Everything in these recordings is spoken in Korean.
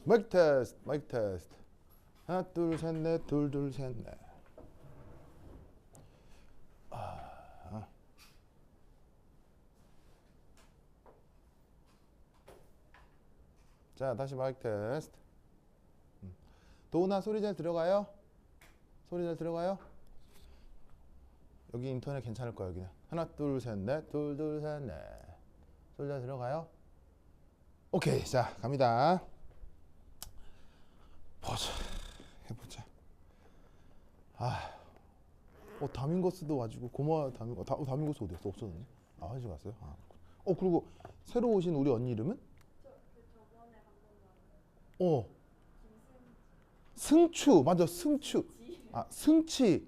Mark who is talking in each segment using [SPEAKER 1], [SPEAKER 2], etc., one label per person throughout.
[SPEAKER 1] 마이크 테스트, 마이크 테스트. 하나, 둘, 셋, 넷, 둘, 둘, 셋, 넷. 자, 다시 마이크 테스트. 도훈아, 소리 잘 들어가요? 소리 잘 들어가요? 여기 인터넷 괜찮을 거야, 여기는. 하나, 둘, 셋, 넷, 둘, 둘, 셋, 넷. 소리 잘 들어가요? 오케이, 자, 갑니다. 보자, 해보자. 다민거스도 와주고 고마워요, 다민거. 다민거스 어디 갔어? 없었는데? 화장실 갔어요? 그리고 새로 오신 우리 언니 이름은? 승추, 맞아, 승추. 승치.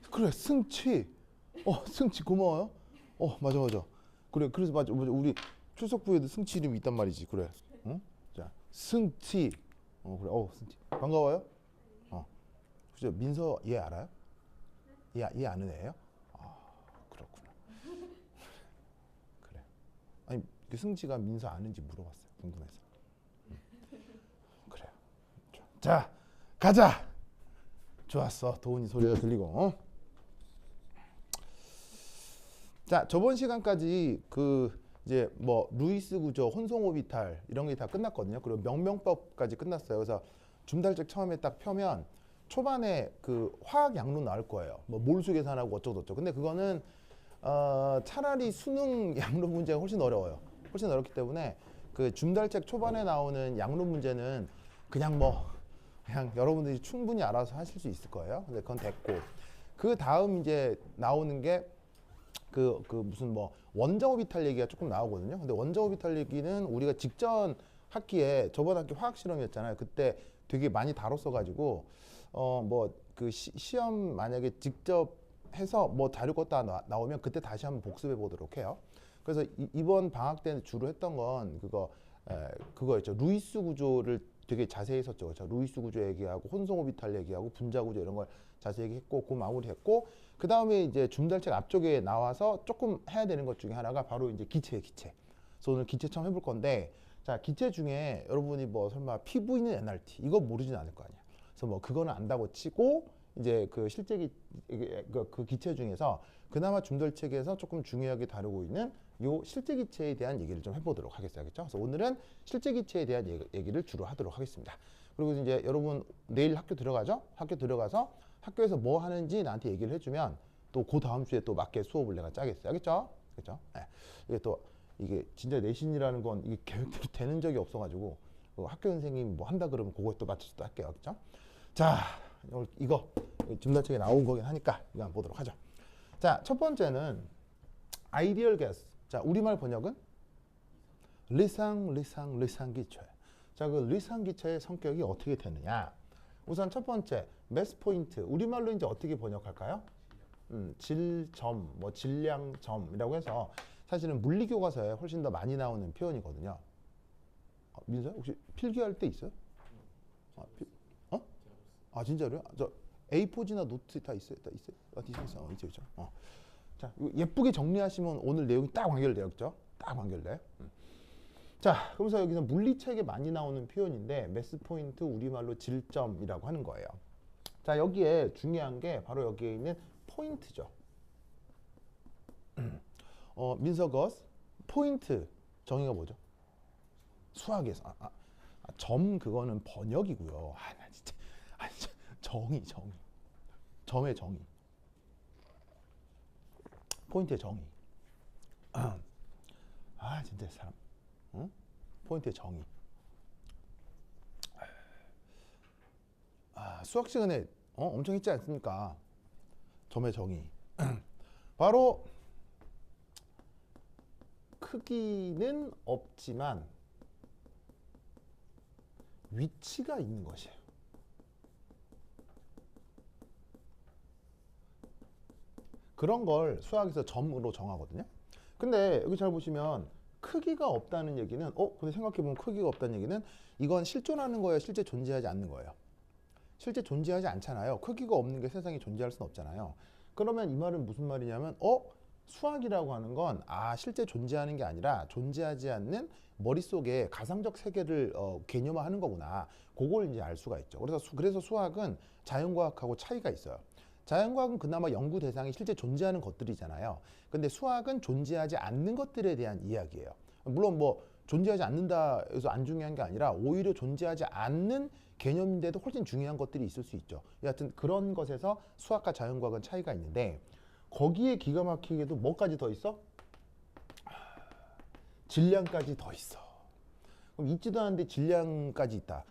[SPEAKER 1] 그래, 승치. 승치 고마워요. 맞아, 맞아. 그래, 그래서 맞아, 우리 출석부에도 승치 이름이 있단 말이지. 그래. 자, 승치. 그래. 승치. 반가워요. 그죠? 민서 얘 알아요? 얘 아는 애예요? 그렇구나. 그래. 아니, 그 승치가 민서 아는지 물어봤어요. 궁금해서. 그래요. 자, 가자. 좋았어. 도훈이 소리가 들리고. 자, 저번 시간까지 이제 뭐 루이스 구조, 혼성 오비탈 이런 게 다 끝났거든요. 그리고 명명법까지 끝났어요. 그래서 줌달책 처음에 딱 펴면 초반에 그 화학 양론 나올 거예요. 뭐 몰수 계산하고 어쩌고저쩌고. 근데 그거는 차라리 수능 양론 문제가 훨씬 어려워요. 훨씬 어렵기 때문에 그 줌달책 초반에 나오는 양론 문제는 그냥 여러분들이 충분히 알아서 하실 수 있을 거예요. 근데 그건 됐고, 그 다음 이제 나오는 게 무슨 뭐 원자 오비탈 얘기가 조금 나오거든요. 근데 원자 오비탈 얘기는 우리가 직전 학기에 저번 학기 화학 실험이었잖아요. 그때 되게 많이 다뤘어가지고 시험 만약에 직접 해서 뭐 자료 껐다 나오면 그때 다시 한번 복습해 보도록 해요. 그래서 이번 방학 때 주로 했던 건 그거였죠. 루이스 구조를 되게 자세히 했었죠. 그렇죠? 루이스 구조 얘기하고 혼성 오비탈 얘기하고 분자 구조 이런 걸 자세히 했고, 그 마무리했고, 그 다음에 이제 줌달책 앞쪽에 나와서 조금 해야 되는 것 중에 하나가 바로 이제 기체예요, 기체. 그래서 오늘 기체 처음 해볼 건데, 자, 기체 중에 여러분이 뭐 설마 PV는 NRT 이거 모르진 않을 거 아니야. 그래서 뭐 그거는 안다고 치고, 이제 그 실제 그 기체 중에서 그나마 줌달책에서 조금 중요하게 다루고 있는 요 실제 기체에 대한 얘기를 좀 해보도록 하겠어요. 그렇죠? 그래서 오늘은 실제 기체에 대한 얘기를 주로 하도록 하겠습니다. 그리고 이제 여러분 내일 학교 들어가죠? 학교 들어가서 학교에서 뭐 하는지 나한테 얘기를 해주면 또 그 다음 주에 또 맞게 수업을 내가 짜겠어요. 알겠죠? 그렇죠? 네. 이게 진짜 내신이라는 건 이게 계획대로 되는 적이 없어가지고 학교 선생님이 뭐 한다 그러면 그거에 또 맞춰서 또 할게요. 그렇죠? 자, 오늘 이거 줌달책에 나온 거긴 하니까 이거 한번 보도록 하죠. 자, 첫 번째는 아이디얼 가스. 자, 우리말 번역은 리상 기체. 자, 그 리상 기체의 성격이 어떻게 되느냐? 우선 첫 번째 매스 포인트. 우리말로 이제 어떻게 번역할까요? 질점, 뭐 질량점이라고 해서 사실은 물리 교과서에 훨씬 더 많이 나오는 표현이거든요. 민서야, 혹시 필기할 때 있어요? 진짜로요? 저 A4지나 노트 다 있어요? 다 있어요? 있어요. 있죠. 자, 예쁘게 정리하시면 오늘 내용이 딱 완결되었죠? 딱 완결돼. 자, 그러면서 여기서 물리책에 많이 나오는 표현인데 매스 포인트, 우리말로 질점이라고 하는 거예요. 자, 여기에 중요한 게 바로 여기에 있는 포인트죠. 민서거스 포인트 정의가 뭐죠? 수학에서 점 그거는 번역이고요. 나 진짜 정의 점의 정의, 포인트의 정의. 진짜 사람. 포인트의 정의. 수학 시간에 엄청 했지 않습니까? 점의 정의. 바로 크기는 없지만 위치가 있는 것이에요. 그런 걸 수학에서 점으로 정하거든요. 근데 여기 잘 보시면 크기가 없다는 얘기는 근데 생각해보면 크기가 없다는 얘기는 이건 실존하는 거예요? 실제 존재하지 않는 거예요? 실제 존재하지 않잖아요. 크기가 없는 게 세상에 존재할 수는 없잖아요. 그러면 이 말은 무슨 말이냐면 수학이라고 하는 건 실제 존재하는 게 아니라 존재하지 않는 머릿속에 가상적 세계를 개념화하는 거구나. 그걸 이제 알 수가 있죠. 그래서 수학은 자연과학하고 차이가 있어요. 자연과학은 그나마 연구 대상이 실제 존재하는 것들이잖아요. 근데 수학은 존재하지 않는 것들에 대한 이야기예요. 물론 뭐 존재하지 않는다 해서 안 중요한 게 아니라 오히려 존재하지 않는 개념인데도 훨씬 중요한 것들이 있을 수 있죠. 여하튼 그런 것에서 수학과 자연과학은 차이가 있는데 거기에 기가 막히게도 뭐까지 더 있어? 질량까지 더 있어. 그럼 있지도 않은데 질량까지 있다.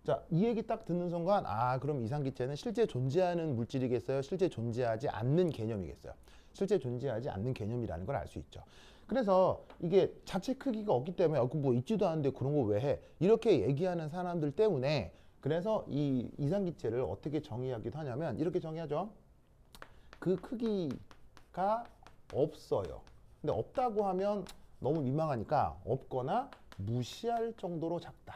[SPEAKER 1] 자, 이 얘기 딱 듣는 순간 그럼 이상기체는 실제 존재하는 물질이겠어요? 실제 존재하지 않는 개념이겠어요? 실제 존재하지 않는 개념이라는 걸 알 수 있죠. 그래서 이게 자체 크기가 없기 때문에 뭐 있지도 않은데 그런 거 왜 해? 이렇게 얘기하는 사람들 때문에 그래서 이 이상기체를 어떻게 정의하기도 하냐면 이렇게 정의하죠. 그 크기가 없어요. 근데 없다고 하면 너무 민망하니까 없거나 무시할 정도로 작다.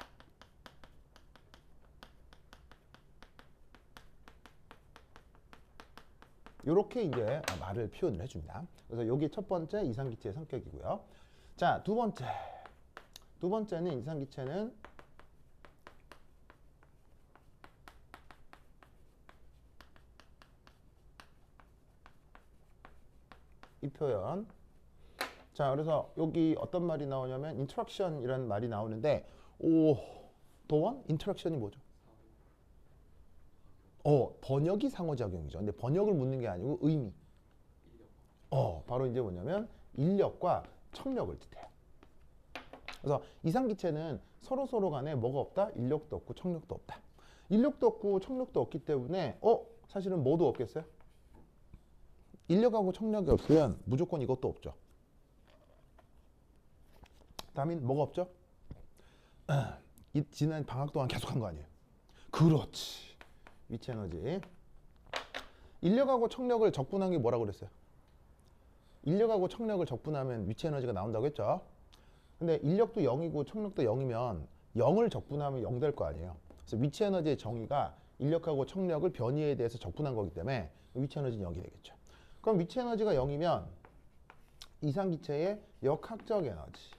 [SPEAKER 1] 이렇게 이제 말을 표현을 해줍니다. 그래서 이게 첫 번째 이상기체의 성격이고요. 자, 두 번째는 이상기체는 이 표현. 자, 그래서 여기 어떤 말이 나오냐면 interaction이라는 말이 나오는데 도원? interaction이 뭐죠? 번역이 상호작용이죠. 근데 번역을 묻는 게 아니고 의미. 바로 이제 뭐냐면 인력과 청력을 뜻해요. 그래서 이상기체는 서로 간에 뭐가 없다? 인력도 없고 청력도 없다. 인력도 없고 청력도 없기 때문에 사실은 뭐도 없겠어요? 인력하고 청력이 없으면 무조건 이것도 없죠. 다음엔 뭐가 없죠? 지난 방학 동안 계속한 거 아니에요? 그렇지. 위치 에너지. 인력하고 청력을 적분한 게 뭐라고 그랬어요? 인력하고 청력을 적분하면 위치 에너지가 나온다고 했죠. 근데 인력도 0이고 청력도 0이면 0을 적분하면 0 될 거 아니에요. 그래서 위치 에너지의 정의가 인력하고 청력을 변이에 대해서 적분한 거기 때문에 위치 에너지는 0이 되겠죠. 그럼 위치 에너지가 0이면 이상기체의 역학적 에너지는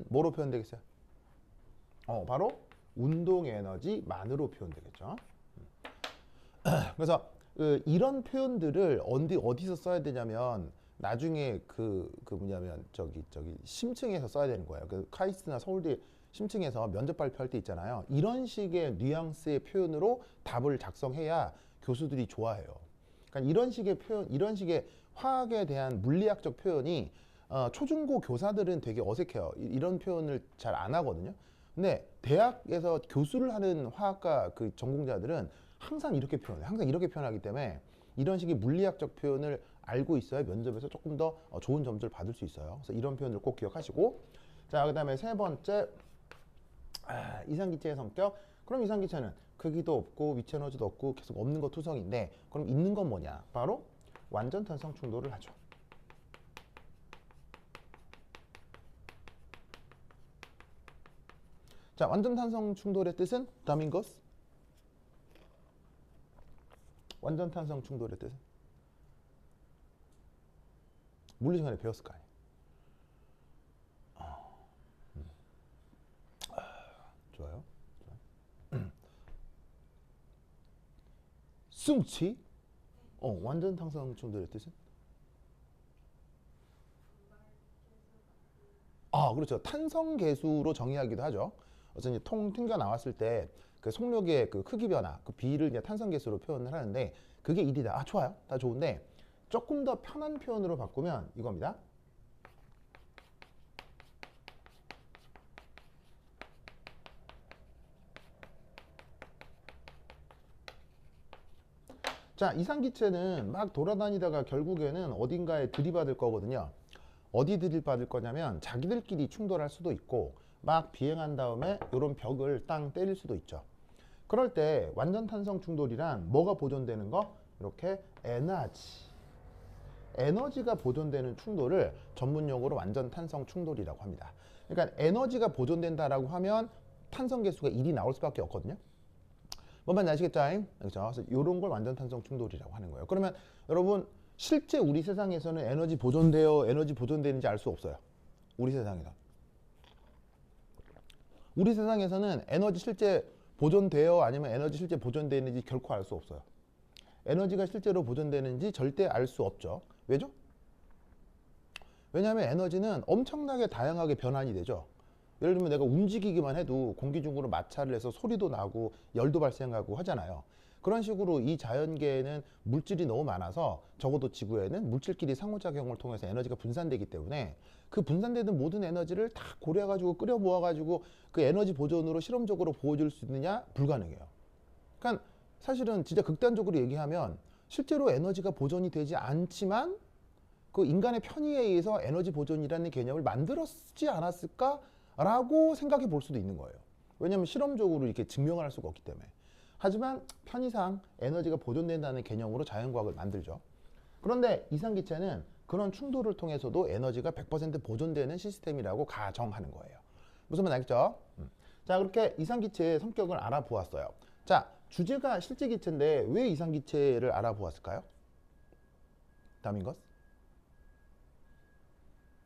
[SPEAKER 1] 뭐로 표현되겠어요? 바로 운동 에너지만으로 표현되겠죠. 그래서 이런 표현들을 어디서 써야 되냐면 나중에 뭐냐면 저기 심층에서 써야 되는 거예요. 카이스트나 서울대 심층에서 면접 발표할 때 있잖아요. 이런 식의 뉘앙스의 표현으로 답을 작성해야 교수들이 좋아해요. 그러니까 이런 식의 표현, 이런 식의 화학에 대한 물리학적 표현이 초중고 교사들은 되게 어색해요. 이런 표현을 잘 안 하거든요. 근데 대학에서 교수를 하는 화학과 그 전공자들은 항상 이렇게 표현해. 항상 이렇게 표현하기 때문에 이런 식의 물리학적 표현을 알고 있어야 면접에서 조금 더 좋은 점수를 받을 수 있어요. 그래서 이런 표현을 꼭 기억하시고. 자, 그 다음에 세 번째, 이상기체의 성격. 그럼 이상기체는 크기도 없고 위치 에너지도 없고 계속 없는 거 투성인데 그럼 있는 건 뭐냐? 바로 완전 탄성 충돌을 하죠. 자, 완전 탄성 충돌의 뜻은 다민거스? 완전 탄성 충돌의 뜻은? 물리 시간에 배웠을 거 아니에요. 좋아요. 숭치? 완전 탄성 충돌의 뜻은? 그렇죠. 탄성 계수로 정의하기도 하죠. 그래서 이제 튕겨 나왔을 때 그 속력의 그 크기 변화, 그 B를 이제 탄성 계수로 표현을 하는데 그게 1이다. 좋아요. 다 좋은데 조금 더 편한 표현으로 바꾸면 이겁니다. 자, 이상기체는 막 돌아다니다가 결국에는 어딘가에 들이받을 거거든요. 어디 들이받을 거냐면 자기들끼리 충돌할 수도 있고 막 비행한 다음에 이런 벽을 땅 때릴 수도 있죠. 그럴 때 완전 탄성 충돌이란 뭐가 보존되는 거? 이렇게 에너지가 보존되는 충돌을 전문 용어로 완전 탄성 충돌이라고 합니다. 그러니까 에너지가 보존된다라고 하면 탄성 계수가 1이 나올 수밖에 없거든요. 뭔 말인지 아시겠죠? 그렇죠? 그래서 이런 걸 완전탄성 충돌이라고 하는 거예요. 그러면 여러분 실제 우리 세상에서는 에너지 보존되는지 알 수 없어요. 우리 세상에서. 우리 세상에서는 에너지 실제 보존되어 아니면 에너지 실제 보존되는지 결코 알 수 없어요. 에너지가 실제로 보존되는지 절대 알 수 없죠. 왜죠? 왜냐하면 에너지는 엄청나게 다양하게 변환이 되죠. 예를 들면 내가 움직이기만 해도 공기 중으로 마찰을 해서 소리도 나고 열도 발생하고 하잖아요. 그런 식으로 이 자연계에는 물질이 너무 많아서 적어도 지구에는 물질끼리 상호작용을 통해서 에너지가 분산되기 때문에 그 분산되는 모든 에너지를 다 고려해가지고 끓여 모아가지고 그 에너지 보존으로 실험적으로 보여줄 수 있느냐? 불가능해요. 그러니까 사실은 진짜 극단적으로 얘기하면 실제로 에너지가 보존이 되지 않지만 그 인간의 편의에 의해서 에너지 보존이라는 개념을 만들었지 않았을까라고 생각해 볼 수도 있는 거예요. 왜냐하면 실험적으로 이렇게 증명을 할 수가 없기 때문에. 하지만 편의상 에너지가 보존된다는 개념으로 자연과학을 만들죠. 그런데 이상기체는 그런 충돌을 통해서도 에너지가 100% 보존되는 시스템이라고 가정하는 거예요. 무슨 말 알겠죠? 자, 그렇게 이상기체의 성격을 알아보았어요. 자, 주제가 실제기체인데 왜 이상기체를 알아보았을까요? 다음인 것?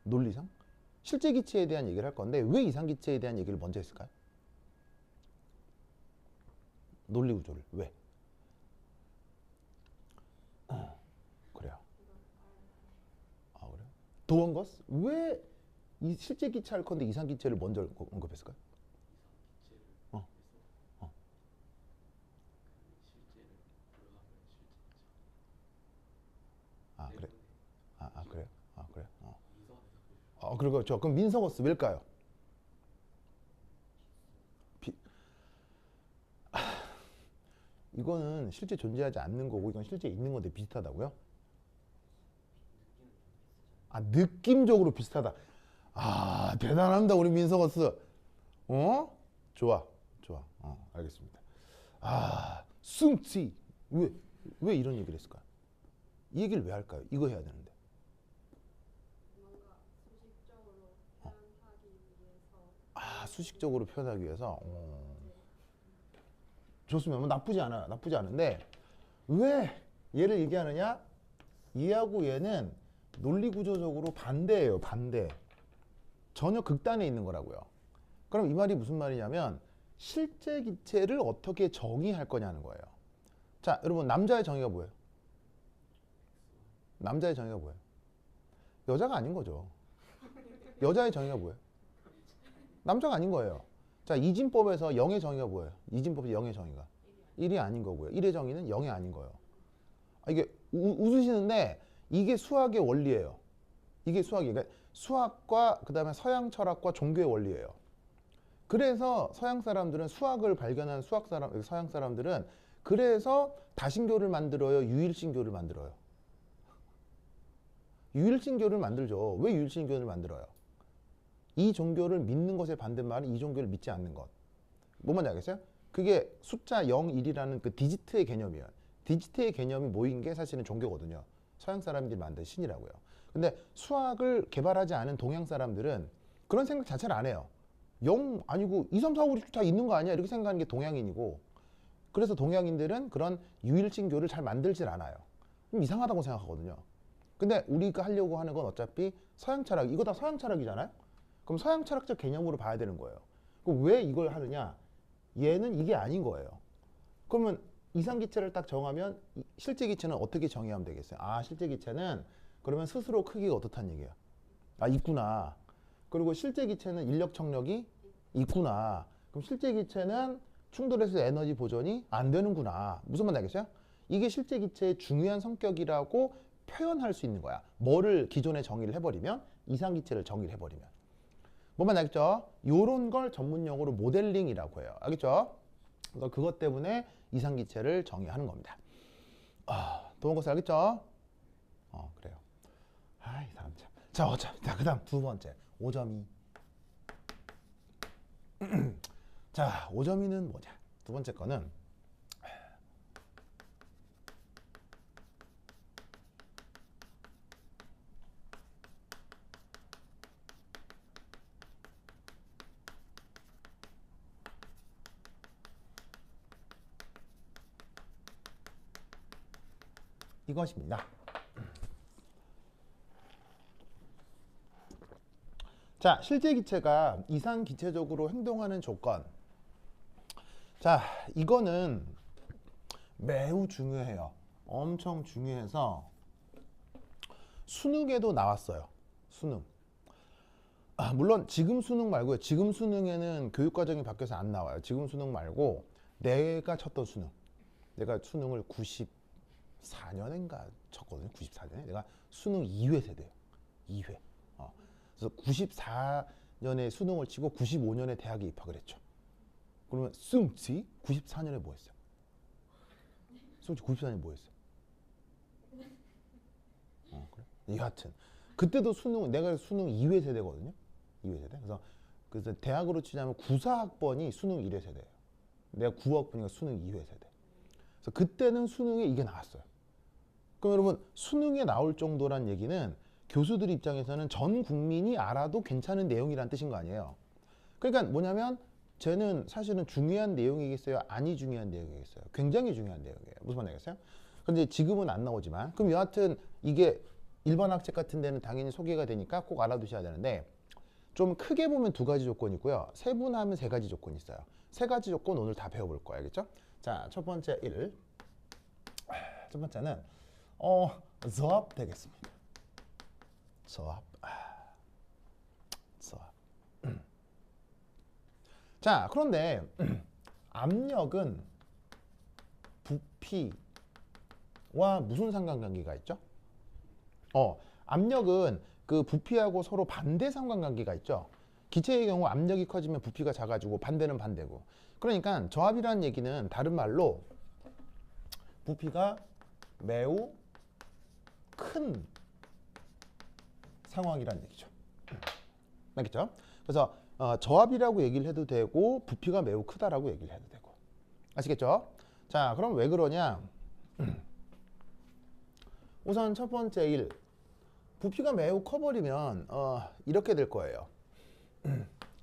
[SPEAKER 1] 논리상? 실제기체에 대한 얘기를 할 건데 왜 이상기체에 대한 얘기를 먼저 했을까요? 논리구조를. 왜? 그래요. 아, 그래요? 도원거스? 왜 이 실제기체 할 건데 이상기체를 먼저 언급했을까요? 어, 어. 아, 그래. 그래요? 그래요? 그리고 그럼 민서거스 왜일까요? 비, 이거는 실제 존재하지 않는 거고 이건 실제 있는 건데 비슷하다고요? 느낌적으로 비슷하다. 대단합니다 우리 민서거스. 좋아. 알겠습니다. 숭치. 왜 이런 얘기를 했을까요? 이 얘기를 왜 할까요? 이거 해야 되는데.
[SPEAKER 2] 뭔가 수식적으로 표현하기 위해서.
[SPEAKER 1] 수식적으로 표현하기 위해서. 좋습니다. 뭐 나쁘지 않은데 왜 얘를 얘기하느냐? 얘하고 얘는 논리 구조적으로 반대예요. 반대. 전혀 극단에 있는 거라고요. 그럼 이 말이 무슨 말이냐면 실제 기체를 어떻게 정의할 거냐는 거예요. 자, 여러분 남자의 정의가 뭐예요? 남자의 정의가 뭐예요? 여자가 아닌 거죠. 여자의 정의가 뭐예요? 남자가 아닌 거예요. 자, 이진법에서 0의 정의가 뭐예요? 이진법에서 0의 정의가 1이 아닌 거고요. 1의 정의는 0이 아닌 거예요. 이게 웃으시는데 이게 수학의 원리예요. 이게 수학이에요. 그러니까 수학과 그다음에 서양 철학과 종교의 원리예요. 그래서 서양 사람들은 수학을 발견한 서양 사람들은 그래서 다신교를 만들어요. 유일신교를 만들어요. 유일신교를 만들죠. 왜 유일신교를 만들어요? 이 종교를 믿는 것의 반대말은 이 종교를 믿지 않는 것. 뭔 말인지 알겠어요? 그게 숫자 0, 1이라는 그 디지트의 개념이에요. 디지트의 개념이 모인 게 사실은 종교거든요. 서양 사람들이 만든 신이라고요. 근데 수학을 개발하지 않은 동양 사람들은 그런 생각 자체를 안 해요. 0 아니고 2, 3, 4, 5, 6 다 있는 거 아니야? 이렇게 생각하는 게 동양인이고, 그래서 동양인들은 그런 유일신교를 잘 만들질 않아요. 좀 이상하다고 생각하거든요. 근데 우리가 하려고 하는 건 어차피 서양 철학, 이거 다 서양 철학이잖아요? 그럼 서양 철학적 개념으로 봐야 되는 거예요. 그럼 왜 이걸 하느냐? 얘는 이게 아닌 거예요. 그러면 이상기체를 딱 정하면 실제 기체는 어떻게 정의하면 되겠어요? 실제 기체는 그러면 스스로 크기가 어떻다는 얘기예요. 있구나. 그리고 실제 기체는 인력 청력이 있구나. 그럼 실제 기체는 충돌해서 에너지 보존이 안 되는구나. 무슨 말인지 알겠어요? 이게 실제 기체의 중요한 성격이라고 표현할 수 있는 거야. 뭐를 기존에 정의를 해버리면? 이상기체를 정의를 해버리면. 뭔 말인지 알겠죠? 요런 걸 전문용어로 모델링이라고 해요. 알겠죠? 그래서 그것 때문에 이상기체를 정의하는 겁니다. 도원 것을 알겠죠? 그래요. 이 사람 참. 자, 그 다음 두 번째. 5.2. 자, 5.2는 뭐냐? 두 번째 거는 이것입니다. 자, 실제 기체가 이상 기체적으로 행동하는 조건. 자, 이거는 매우 중요해요. 엄청 중요해서 수능에도 나왔어요. 수능. 물론 지금 수능 말고요. 지금 수능에는 교육과정이 바뀌어서 안 나와요. 지금 수능 말고 내가 쳤던 수능. 내가 수능을 94년인가 쳤거든요. 94년에. 내가 수능 2회 세대예요. 2회. 그래서 94년에 수능을 치고 95년에 대학에 입학을 했죠. 그러면 승지 94년에 뭐 했어요? 승지 94년에 뭐 했어요? 그래? 여하튼 그때도 수능 내가 수능 2회 세대거든요. 2회 세대. 그래서 대학으로 치자면 94학번이 수능 1회 세대예요. 내가 9학번이니까 수능 2회 세대. 그래서 그때는 수능에 이게 나왔어요. 그럼 여러분 수능에 나올 정도란 얘기는 교수들 입장에서는 전 국민이 알아도 괜찮은 내용이란 뜻인 거 아니에요. 그러니까 뭐냐면 쟤는 사실은 중요한 내용이겠어요? 아니 중요한 내용이겠어요? 굉장히 중요한 내용이에요. 무슨 말이겠어요? 근데 지금은 안 나오지만 그럼 여하튼 이게 일반 학책 같은 데는 당연히 소개가 되니까 꼭 알아두셔야 되는데 좀 크게 보면 두 가지 조건이 있고요. 세분화하면 세 가지 조건이 있어요. 세 가지 조건 오늘 다 배워볼 거예요. 알겠죠? 자, 첫 번째 1. 첫 번째는 저압 되겠습니다. 저압. 저압. 자, 그런데 압력은 부피와 무슨 상관관계가 있죠? 압력은 그 부피하고 서로 반대 상관관계가 있죠. 기체의 경우 압력이 커지면 부피가 작아지고 반대는 반대고. 그러니까 저압이라는 얘기는 다른 말로 부피가 매우 큰 상황이라는 얘기죠. 알겠죠? 그래서 저압이라고 얘기를 해도 되고 부피가 매우 크다라고 얘기를 해도 되고. 아시겠죠? 자, 그럼 왜 그러냐? 우선 첫 번째 1. 부피가 매우 커버리면 이렇게 될 거예요.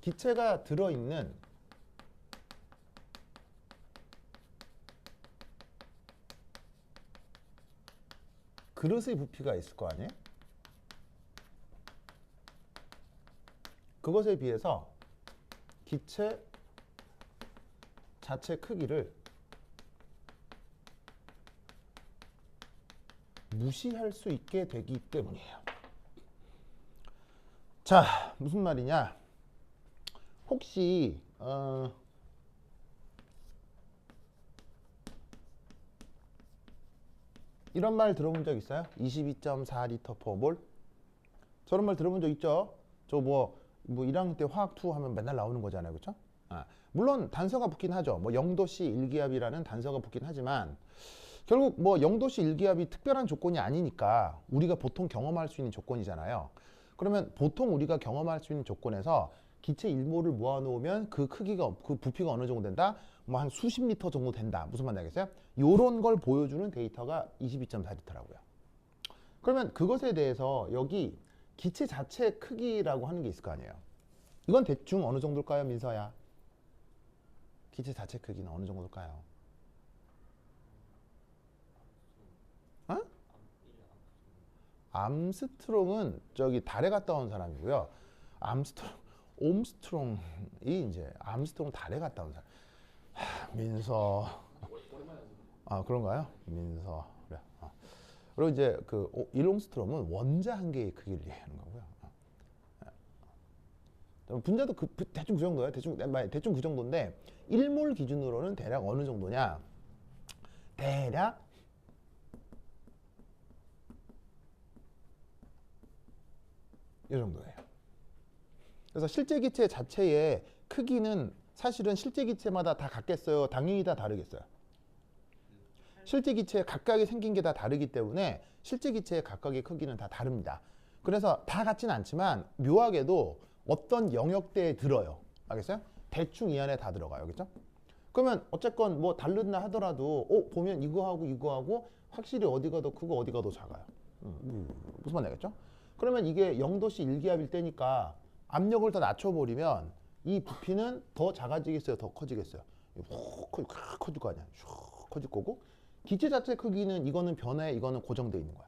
[SPEAKER 1] 기체가 들어있는 그릇의 부피가 있을 거 아니에요? 그것에 비해서 기체 자체 크기를 무시할 수 있게 되기 때문이에요. 자, 무슨 말이냐? 혹시 이런 말 들어본 적 있어요? 22.4L/몰? 저런 말 들어본 적 있죠? 저 뭐 1학년 때 화학2 하면 맨날 나오는 거잖아요. 그렇죠? 물론 단서가 붙긴 하죠. 뭐 0도씨 1기압이라는 단서가 붙긴 하지만 결국 뭐 0도씨 1기압이 특별한 조건이 아니니까 우리가 보통 경험할 수 있는 조건이잖아요. 그러면 보통 우리가 경험할 수 있는 조건에서 기체 1몰을 모아놓으면 그 크기가 그 부피가 어느 정도 된다? 뭐 한 수십 리터 정도 된다. 무슨 말인지 알겠어요? 요런 걸 보여주는 데이터가 22.4L라고요. 그러면 그것에 대해서 여기 기체 자체 크기라고 하는 게 있을 거 아니에요. 이건 대충 어느 정도일까요, 민서야? 기체 자체 크기는 어느 정도일까요? 암스트롱은 저기 달에 갔다 온 사람이고요. 옴스트롱이 이제 암스트롱 달에 갔다 온 사람. 민서. 그런가요? 민서. 그래. 그리고 이제 그 일옹스트롬은 원자 한 개의 크기를 얘기하는 거고요. 분자도 대충 그 정도예요. 대충 그 정도인데 1몰 기준으로는 대략 어느 정도냐? 대략 이 정도예요. 그래서 실제 기체 자체의 크기는 사실은 실제 기체마다 다 같겠어요? 당연히 다 다르겠어요. 실제 기체 각각이 생긴 게 다 다르기 때문에 실제 기체의 각각의 크기는 다 다릅니다. 그래서 다 같지는 않지만 묘하게도 어떤 영역대에 들어요. 알겠어요? 대충 이 안에 다 들어가요. 그렇죠? 그러면 어쨌건 뭐 다른다 하더라도 보면 이거하고 확실히 어디가 더 크고 어디가 더 작아요. 무슨 말인지 알겠죠? 그러면 이게 0도씨 1기압일 때니까 압력을 더 낮춰버리면 이 부피는 더 작아지겠어요? 더 커지겠어요? 훅 커질 거 아니야. 슉 커질 거고 기체 자체 크기는 이거는 변해, 이거는 고정돼 있는 거야.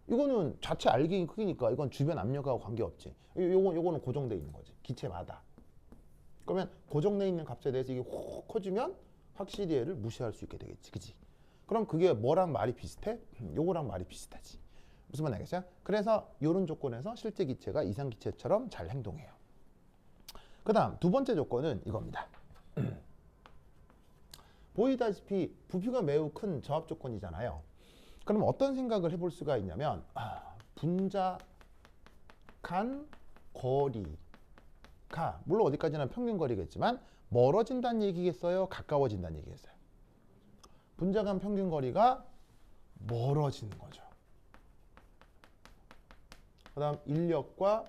[SPEAKER 1] 이거는 자체 알갱이 크기니까 이건 주변 압력하고 관계없지. 요거는 고정돼 있는 거지. 기체마다. 그러면 고정돼 있는 값에 대해서 이게 확 커지면 확실히 얘를 무시할 수 있게 되겠지. 그지? 그럼 그게 뭐랑 말이 비슷해? 요거랑 말이 비슷하지. 무슨 말 알겠어요? 그래서 이런 조건에서 실제 기체가 이상 기체처럼 잘 행동해요. 그 다음 두 번째 조건은 이겁니다. 보이다시피 부피가 매우 큰 저압 조건이잖아요. 그럼 어떤 생각을 해볼 수가 있냐면 분자 간 거리가 물론 어디까지나 평균 거리겠지만 멀어진다는 얘기겠어요? 가까워진다는 얘기겠어요? 분자 간 평균 거리가 멀어지는 거죠. 그 다음 인력과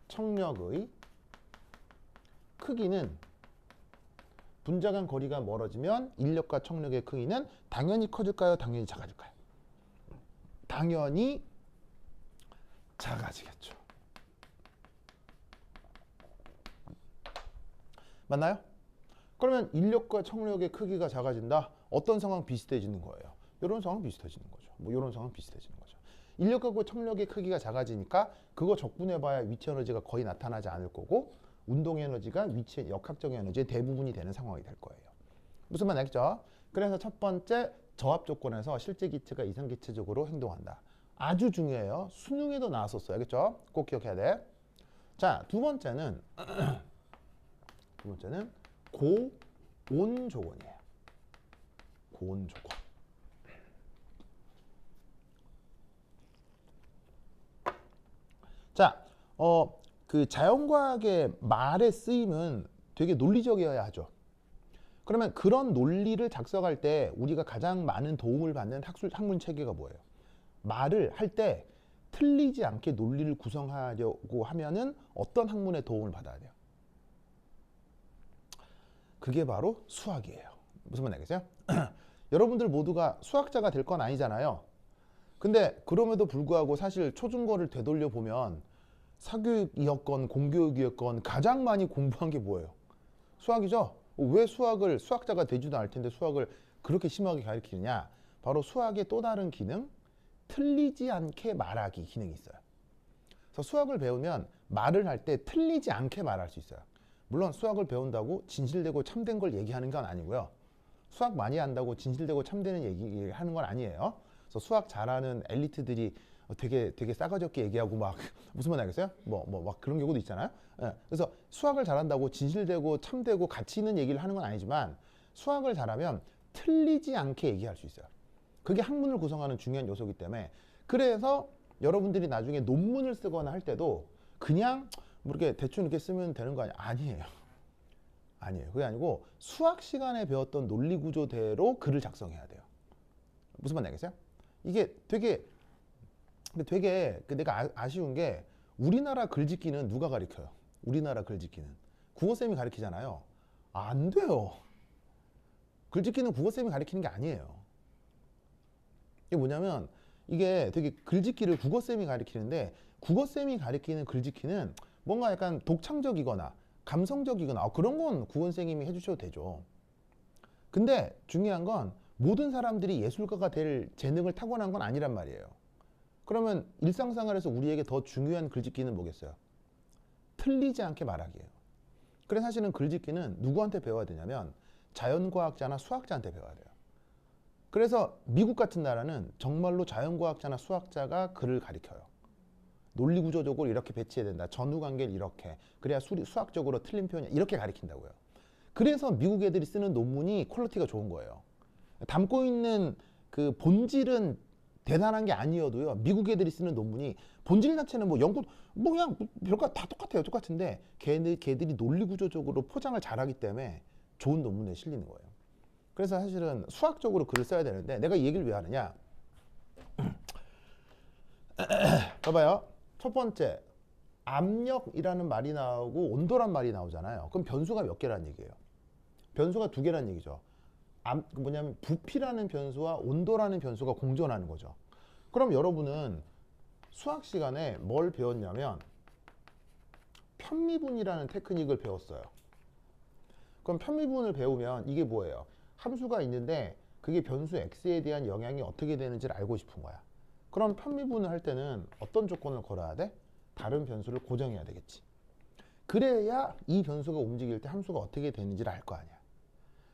[SPEAKER 1] 청력의 크기는 분자 간 거리가 멀어지면 인력과 청력의 크기는 당연히 커질까요? 당연히 작아질까요? 당연히 작아지겠죠. 맞나요? 그러면 인력과 청력의 크기가 작아진다. 어떤 상황 비슷해지는 거예요? 이런 상황 비슷해지는 거죠. 뭐 이런 상황 비슷해지는 거죠. 인력하고 청력의 크기가 작아지니까 그거 적분해봐야 위치 에너지가 거의 나타나지 않을 거고 운동 에너지가 위치 역학적 에너지의 대부분이 되는 상황이 될 거예요. 무슨 말 알겠죠? 그래서 첫 번째 저압 조건에서 실제 기체가 이상 기체적으로 행동한다. 아주 중요해요. 수능에도 나왔었어요. 알겠죠? 꼭 기억해야 돼. 자, 두 번째는 고온 조건이에요. 고온 조건. 자, 그 자연과학의 말의 쓰임은 되게 논리적이어야 하죠. 그러면 그런 논리를 작성할 때 우리가 가장 많은 도움을 받는 학문 체계가 뭐예요? 말을 할 때 틀리지 않게 논리를 구성하려고 하면은 어떤 학문의 도움을 받아야 돼요? 그게 바로 수학이에요. 무슨 말 알겠어요? 여러분들 모두가 수학자가 될 건 아니잖아요. 근데 그럼에도 불구하고 사실 초중고를 되돌려 보면 사교육이었건 공교육이었건 가장 많이 공부한 게 뭐예요? 수학이죠. 왜 수학을 수학자가 되지도 않을 텐데 수학을 그렇게 심하게 가르치느냐? 바로 수학의 또 다른 기능, 틀리지 않게 말하기 기능이 있어요. 그래서 수학을 배우면 말을 할 때 틀리지 않게 말할 수 있어요. 물론 수학을 배운다고 진실되고 참된 걸 얘기하는 건 아니고요. 수학 많이 한다고 진실되고 참되는 얘기하는 건 아니에요. 그래서 수학 잘하는 엘리트들이 되게 싸가지 없게 얘기하고 막 무슨 말 알겠어요? 막 그런 경우도 있잖아요. 예, 그래서 수학을 잘한다고 진실되고 참되고 가치 있는 얘기를 하는 건 아니지만 수학을 잘하면 틀리지 않게 얘기할 수 있어요. 그게 학문을 구성하는 중요한 요소이기 때문에 그래서 여러분들이 나중에 논문을 쓰거나 할 때도 그냥 뭐 이렇게 대충 이렇게 쓰면 되는 거 아니에요. 아니에요. 그게 아니고 수학 시간에 배웠던 논리 구조대로 글을 작성해야 돼요. 무슨 말 알겠어요? 이게 되게 내가 아쉬운 게 우리나라 글짓기는 누가 가르쳐요? 우리나라 글짓기는 국어쌤이 가르치잖아요. 안 돼요. 글짓기는 국어쌤이 가르치는 게 아니에요. 이게 뭐냐면 이게 되게 글짓기를 국어쌤이 가르치는데 국어쌤이 가르치는 글짓기는 뭔가 약간 독창적이거나 감성적이거나 그런 건 국어선생님이 해주셔도 되죠. 근데 중요한 건 모든 사람들이 예술가가 될 재능을 타고난 건 아니란 말이에요. 그러면 일상생활에서 우리에게 더 중요한 글짓기는 뭐겠어요? 틀리지 않게 말하기예요. 그래서 사실은 글짓기는 누구한테 배워야 되냐면 자연과학자나 수학자한테 배워야 돼요. 그래서 미국 같은 나라는 정말로 자연과학자나 수학자가 글을 가르쳐요. 논리구조적으로 이렇게 배치해야 된다. 전후관계를 이렇게. 그래야 수학적으로 틀린 표현이 이렇게 가르친다고요. 그래서 미국 애들이 쓰는 논문이 퀄리티가 좋은 거예요. 담고 있는 그 본질은 대단한 게 아니어도요. 미국 애들이 쓰는 논문이 본질 자체는 뭐 연구 뭐 그냥 별거 다 똑같아요. 똑같은데 걔들이 논리구조적으로 포장을 잘하기 때문에 좋은 논문에 실리는 거예요. 그래서 사실은 수학적으로 글을 써야 되는데 내가 이 얘기를 왜 하느냐? 봐봐요. 첫 번째, 압력이라는 말이 나오고 온도란 말이 나오잖아요. 그럼 변수가 몇 개라는 얘기예요? 변수가 두 개라는 얘기죠. 뭐냐면 부피라는 변수와 온도라는 변수가 공존하는 거죠. 그럼 여러분은 수학 시간에 뭘 배웠냐면 편미분이라는 테크닉을 배웠어요. 그럼 편미분을 배우면 이게 뭐예요? 함수가 있는데 그게 변수 x에 대한 영향이 어떻게 되는지를 알고 싶은 거야. 그럼 편미분을 할 때는 어떤 조건을 걸어야 돼? 다른 변수를 고정해야 되겠지. 그래야 이 변수가 움직일 때 함수가 어떻게 되는지를 알 거 아니야.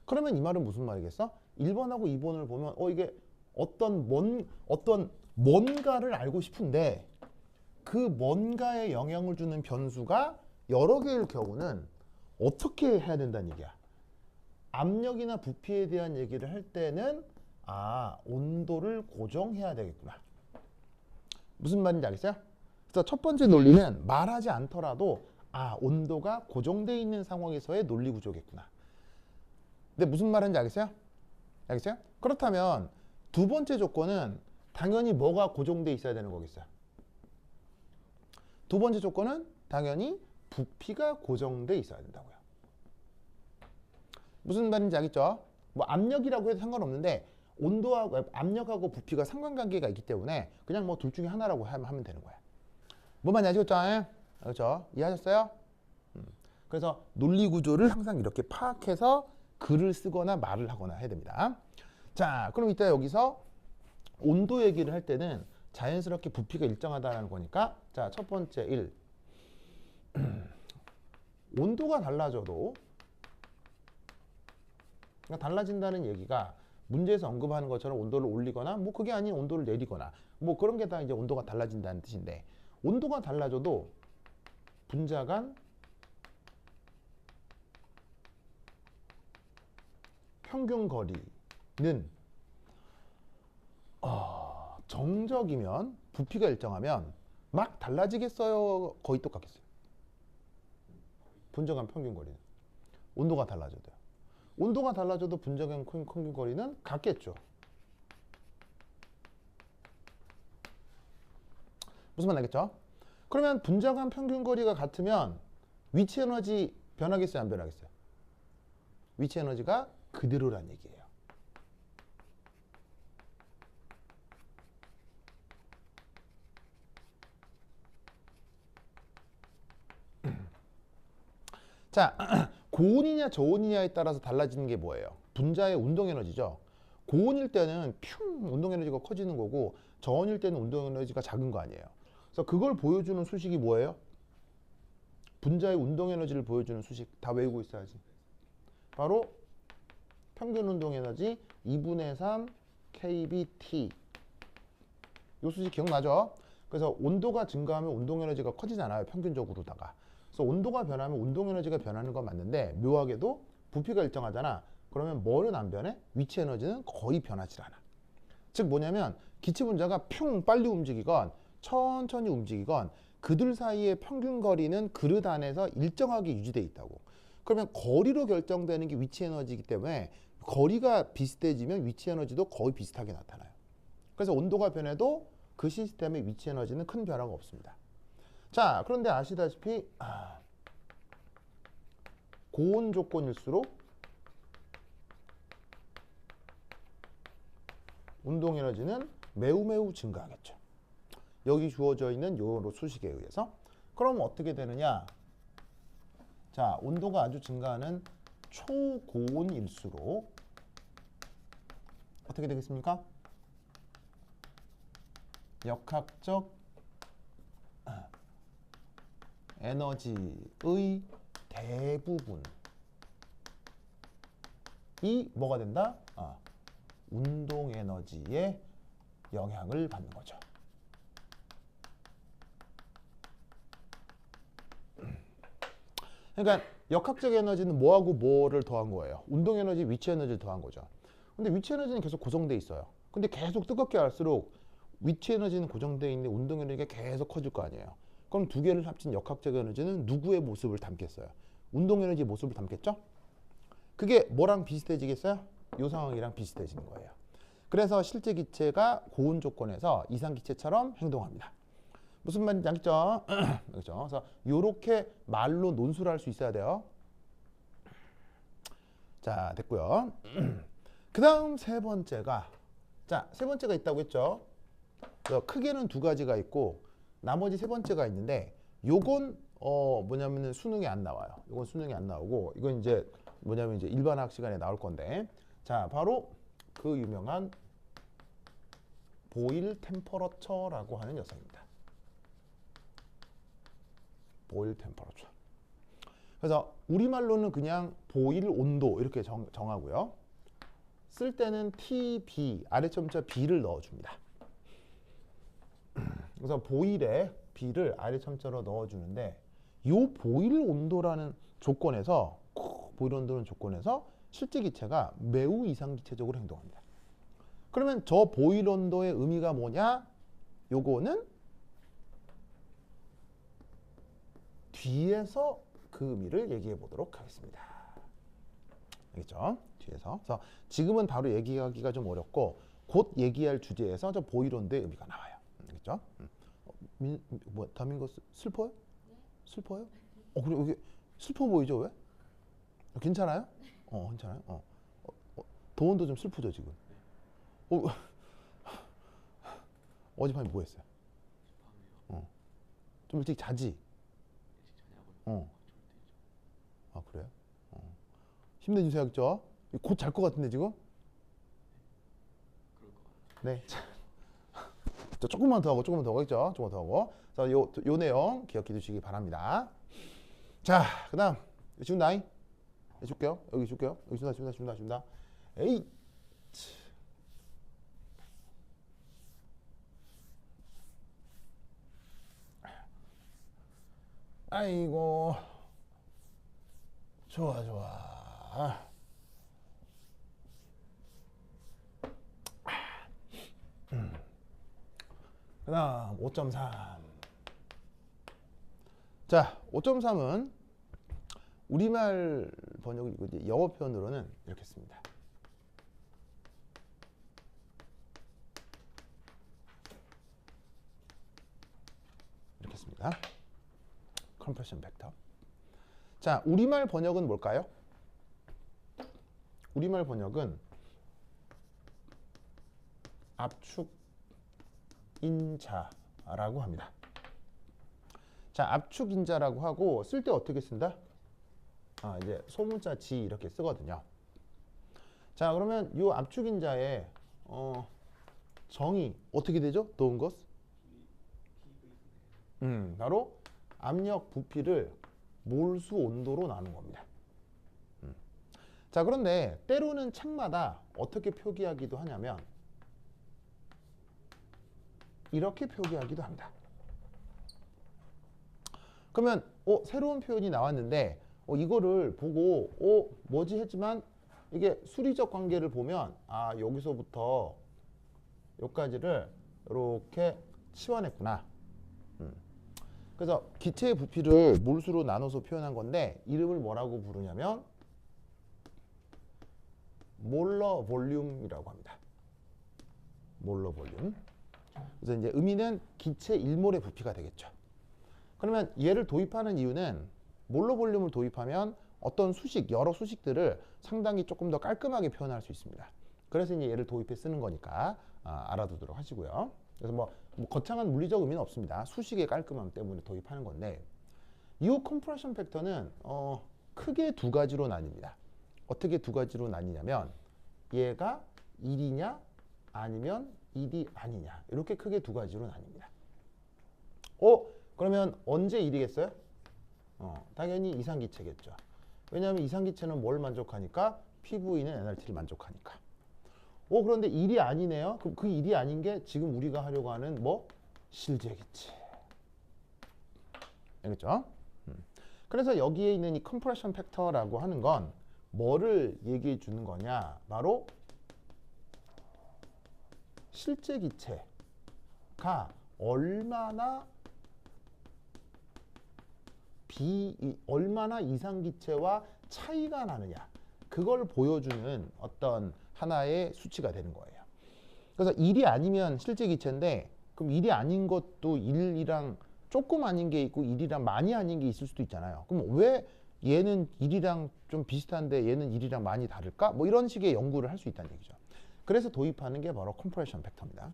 [SPEAKER 1] 그러면 이 말은 무슨 말이겠어? 1번하고 2번을 보면 이게 어떤 뭔가를 알고 싶은데 그 뭔가에 영향을 주는 변수가 여러 개일 경우는 어떻게 해야 된다는 얘기야. 압력이나 부피에 대한 얘기를 할 때는 온도를 고정해야 되겠구나. 무슨 말인지 알겠어요? 그래서 첫 번째 논리는 말하지 않더라도 온도가 고정되어 있는 상황에서의 논리 구조겠구나. 근데 무슨 말인지 알겠어요? 알겠어요? 그렇다면 두 번째 조건은 당연히 뭐가 고정되어 있어야 되는 거겠어요? 두 번째 조건은 당연히 부피가 고정되어 있어야 된다고요. 무슨 말인지 알겠죠? 뭐 압력이라고 해도 상관없는데 온도하고 압력하고 부피가 상관관계가 있기 때문에 그냥 뭐 둘 중에 하나라고 하면 되는 거야. 뭔 말인지 아시겠죠? 그렇죠? 이해하셨어요? 그래서 논리 구조를 항상 이렇게 파악해서 글을 쓰거나 말을 하거나 해야 됩니다. 자, 그럼 이따 여기서 온도 얘기를 할 때는 자연스럽게 부피가 일정하다는 거니까 자, 첫 번째 1. 온도가 달라져도 그러니까 달라진다는 얘기가 문제에서 언급하는 것처럼 온도를 올리거나 뭐 그게 아닌 온도를 내리거나 뭐 그런 게 다 이제 온도가 달라진다는 뜻인데 온도가 달라져도 분자 간 평균 거리는 정적이면 부피가 일정하면 막 달라지겠어요? 거의 똑같겠어요? 분자 간 평균 거리는 온도가 달라져도요. 온도가 달라져도 분자 간 평균 거리는 같겠죠. 무슨 말 알겠죠? 그러면 분자 간 평균 거리가 같으면 위치 에너지 변하겠어요? 안 변하겠어요? 위치 에너지가 그대로란 얘기예요. 자, 고온이냐 저온이냐에 따라서 달라지는 게 뭐예요? 분자의 운동 에너지죠. 고온일 때는 운동 에너지가 커지는 거고 저온일 때는 운동 에너지가 작은 거 아니에요. 그래서 그걸 보여주는 수식이 뭐예요? 분자의 운동 에너지를 보여주는 수식 다 외우고 있어야지. 바로 평균 운동 에너지 2분의 3 kBT. 이 수식 기억나죠? 그래서 온도가 증가하면 운동 에너지가 커지잖아요. 평균적으로다가. 그래서 온도가 변하면 운동 에너지가 변하는 건 맞는데 묘하게도 부피가 일정하잖아. 그러면 뭐는 안 변해? 위치 에너지는 거의 변하지 않아. 즉 뭐냐면 기체 분자가 빨리 움직이건 천천히 움직이건 그들 사이의 평균 거리는 그릇 안에서 일정하게 유지되어 있다고. 그러면 거리로 결정되는 게 위치 에너지이기 때문에 거리가 비슷해지면 위치 에너지도 거의 비슷하게 나타나요. 그래서 온도가 변해도 그 시스템의 위치 에너지는 큰 변화가 없습니다. 자, 그런데 아시다시피 고온 조건일수록 운동 에너지는 매우 증가하겠죠. 여기 주어져 있는 요 수식에 의해서. 그럼 어떻게 되느냐? 자, 온도가 아주 증가하는 초고온일수록 어떻게 되겠습니까? 역학적 에너지의 대부분이 뭐가 된다? 운동 에너지에 영향을 받는 거죠. 그러니까 역학적 에너지는 뭐하고 뭐를 더한 거예요? 운동 에너지, 위치 에너지를 더한 거죠. 근데 위치 에너지는 계속 고정돼 있어요. 근데 계속 뜨겁게 할수록 위치 에너지는 고정돼 있는데 운동 에너지가 계속 커질 거 아니에요. 그럼 두 개를 합친 역학적 에너지는 누구의 모습을 담겠어요? 운동 에너지의 모습을 담겠죠? 그게 뭐랑 비슷해지겠어요? 이 상황이랑 비슷해지는 거예요. 그래서 실제 기체가 고온 조건에서 이상 기체처럼 행동합니다. 무슨 말인지 알겠죠? 그렇죠? 그래서 이렇게 말로 논술할 수 있어야 돼요. 자, 됐고요. 그 다음 세 번째가 있다고 했죠? 크게는 두 가지가 있고 나머지 세 번째가 있는데 요건 뭐냐면은 수능에 안 나와요. 이건 수능에 안 나오고 이건 이제 뭐냐면 이제 일반학 시간에 나올 건데 자, 바로 그 유명한 보일 템퍼러처라고 하는 녀석입니다. 보일 템퍼러처. 그래서 우리말로는 그냥 보일 온도 이렇게 정하고요. 쓸 때는 TB 아래점자 B를 넣어줍니다. 그래서 보일에 B를 아래점자로 넣어주는데 이 보일 온도라는 조건에서 보일 온도는 조건에서 실제 기체가 매우 이상기체적으로 행동합니다. 그러면 저 보일 온도의 의미가 뭐냐? 요거는 뒤에서 그 의미를 얘기해 보도록 하겠습니다. 알겠죠? 뒤에서. 그래서 지금은 바로 얘기하기가 좀 어렵고 곧 얘기할 주제에서 저 보일 온도의 의미가 나와요. 알겠죠? 다민거 슬퍼요?
[SPEAKER 2] 네.
[SPEAKER 1] 슬퍼요? 그래 여기 슬퍼 보이죠 왜? 괜찮아요? 괜찮아요. 도원도 좀 슬프죠 지금. 어젯밤에 뭐 했어요? 좀 일찍 자지? 아 그래요? 힘내주세요, 그죠? 곧 잘 것 같은데 지금? 네. 자, 조금만 더 하고, 조금만 더 하겠죠? 조금만 더 하고. 그래서 요 내용 기억해 두시기 바랍니다. 자, 그다음 지금 나이 줄게요. 여기 줄게요. 여기 준다. 에이. 아이고. 좋아. 그다음 5.3. 자, 5.3은 우리말 번역이고 이제 영어 표현으로는 이렇게 씁니다. 이렇게 씁니다. 컴프레션 벡터. 자, 우리말 번역은 뭘까요? 우리말 번역은 압축 인자라고 합니다. 자, 압축 인자라고 하고 쓸 때 어떻게 쓴다? 이제 소문자 지 이렇게 쓰거든요. 자, 그러면 이 압축 인자의 정의 어떻게 되죠? 더운 것? 바로 압력 부피를 몰수 온도로 나눈 겁니다. 자, 그런데 때로는 책마다 어떻게 표기하기도 하냐면 이렇게 표기하기도 합니다. 그러면 새로운 표현이 나왔는데 이거를 보고 뭐지 했지만 이게 수리적 관계를 보면 여기서부터 여기까지를 이렇게 치환했구나. 그래서 기체의 부피를 몰수로 나눠서 표현한 건데 이름을 뭐라고 부르냐면 몰러 볼륨이라고 합니다. 몰러 볼륨. 그래서 이제 의미는 기체 1몰의 부피가 되겠죠. 그러면 얘를 도입하는 이유는 몰러 볼륨을 도입하면 어떤 수식, 여러 수식들을 상당히 조금 더 깔끔하게 표현할 수 있습니다. 그래서 이제 얘를 도입해 쓰는 거니까 알아두도록 하시고요. 그래서 뭐 거창한 물리적 의미는 없습니다. 수식의 깔끔함 때문에 도입하는 건데 이 컴프레션 팩터는 크게 두 가지로 나뉩니다. 어떻게 두 가지로 나뉘냐면 얘가 1이냐 아니면 1이 아니냐 이렇게 크게 두 가지로 나뉩니다. 그러면 언제 1이겠어요? 당연히 이상기체겠죠. 왜냐하면 이상기체는 뭘 만족하니까 PV는 NRT를 만족하니까. 그런데 1이 아니네요. 그럼 그 1이 아닌 게 지금 우리가 하려고 하는 실제기체. 알겠죠? 그래서 여기에 있는 이 컴프레션 팩터라고 하는 건 뭐를 얘기해 주는 거냐? 바로 실제 기체가 얼마나 이상 기체와 차이가 나느냐 그걸 보여주는 어떤 하나의 수치가 되는 거예요. 그래서 1이 아니면 실제 기체인데 그럼 1이 아닌 것도 1이랑 조금 아닌 게 있고 1이랑 많이 아닌 게 있을 수도 있잖아요. 그럼 왜 얘는 1이랑 좀 비슷한데 얘는 1이랑 많이 다를까? 이런 식의 연구를 할 수 있다는 얘기죠. 그래서 도입하는 게 바로 컴프레션 팩터입니다.